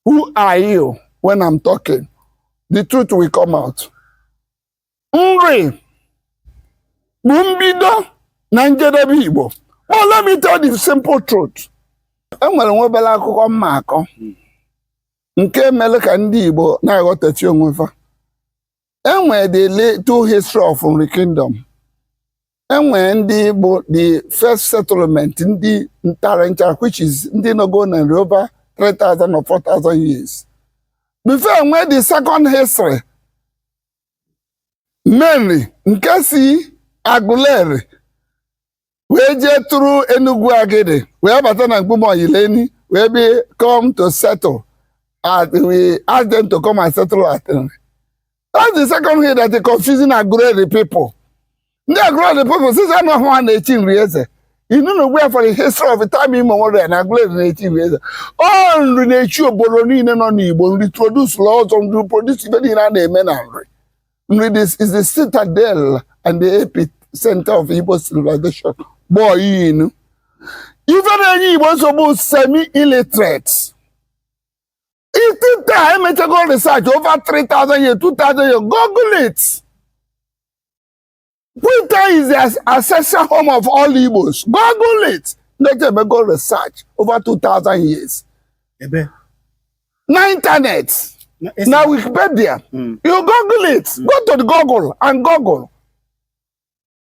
Who are you when I'm talking? The truth will come out. Nri. Mumbido. Nanjedebe Igbo. Well, let me tell the simple truth. Enwere nwebele akụkọ mma akọ. Nke mere ka ndị Igbo na-aghọtachi onwe fa. Enwere the two history of Nri Kingdom. Enwere ndị Igbo the first settlement ndị Ntarancha, which is ndị nogo na over 3,000 or 4,000 years. Before enwere the second history. Mainly nke si Aguleri. We je through Enugu Agede. We have a na Gbumoyileni. We be come to settle. We ask them to come and settle at them. That's the second here that is confusing Aguleri people. The Aguleri people, since I know one 18 years. You don't know where for the history of the time in Memorial and Aguleri 18 years. All the nature of Boroni and Igbo introduce laws on to produce even in an amen. This is the citadel and the epicenter of Igbo civilization. Boy, you know. Even any Igbo semi-illiterate. It's time to go research over 3,000 years, 2,000 years. Google it. Winter is the ancestral home of all Igbos. Google it. Let them go research over 2,000 years. Now internet. Now Wikipedia. You Google it. Go to the Google and Google.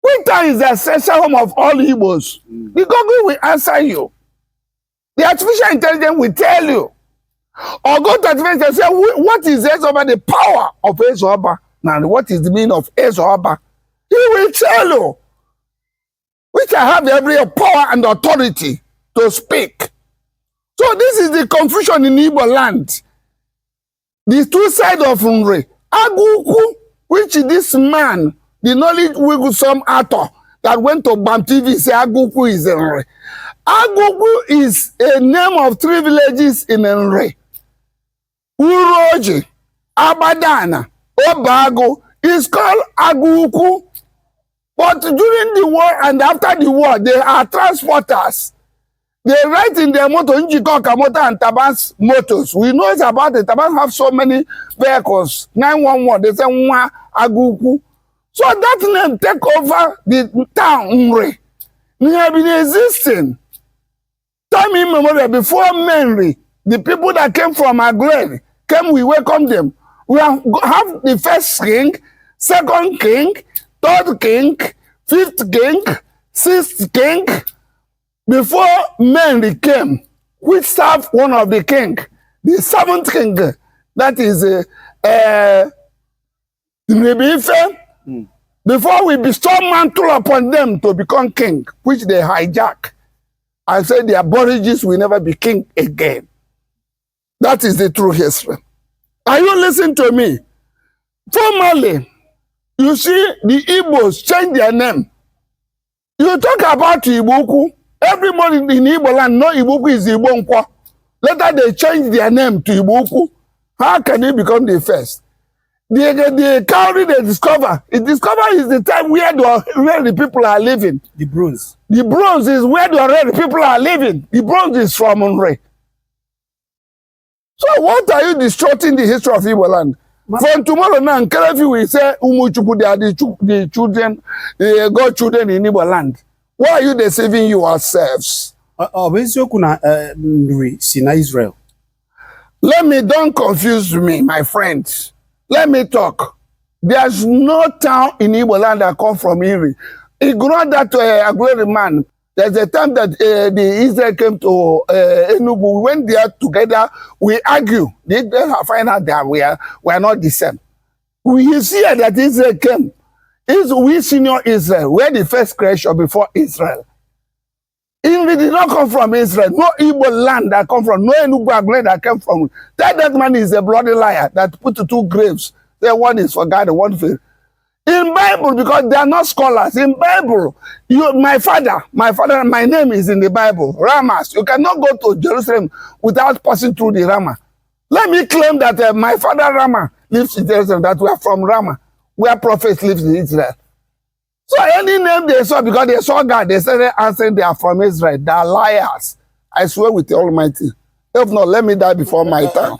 Winter is the ancestral home of all Igbos. The Google will answer you. The artificial intelligence will tell you. Or go to artificial intelligence and say, what is Ezeoba, the power of Ezeoba? Now, what is the meaning of Ezeoba? He will tell you. Which I have every power and authority to speak. So this is the confusion in Igbo land. The two sides of Nri. Aguku, which is this man, the knowledge Wigusum author that went to BAM TV, say Aguku is Nri. Aguku is a name of 3 villages in Nri. Uroji, Abadana, Obago is called Aguku. But during the war and after the war, they are transporters. They write in their motto, Njikoka motor and Taban's motors. We know it's about it. Taban have so many vehicles. 911, they say Nwa Aguku. So that name take over the town Nri. They have been existing. Time immemorial before Menri, the people that came from Aguleri came, we welcome them. We have the first king, second king, third king, fifth king, sixth king, before Menri came, which served one of the king, the seventh king, that is Nebife, before we bestow mantle upon them to become king, which they hijack. I said the Aborigines will never be king again. That is the true history. Are you listening to me? Formerly, you see, the Igbos change their name. You talk about Igboku. Everybody in Igbo land know Igboku is Igbo Nkwa. Later they change their name to Igboku. How can it become the first? The country they discover, it is the time where the people are living. The bronze. The bronze is where the people are living. The bronze is from Nri. So what are you distorting the history of Igbo land? From tomorrow now, Nkelefi will say, Umuchuku, they are the children, the godchildren in Igbo land. Why are you deceiving yourselves? Israel. Don't confuse me, my friends. Let me talk. There's no town in Igbo land that come from Nri. Ignore that Aguleri man. There's a time that the Israel came to Enugu. We went there together. We argue. They find out that we are not the same. We see that Israel came. We senior Israel. We're the first creation before Israel. Nri did not come from Israel. No Igbo land that come from. No Enugu Aguleri that came from. That man is a bloody liar that put 2 graves. The one is for God and one for. In Bible, because they are not scholars. In Bible, my father, my name is in the Bible. RAMAS. You cannot go to Jerusalem without passing through the Rama. Let me claim that my father Rama lives in Jerusalem, that we are from Rama, where prophets live in Israel. So any name they saw, because they saw God, they started answering they are from Israel. They are liars. I swear with the Almighty. If not, let me die before my time.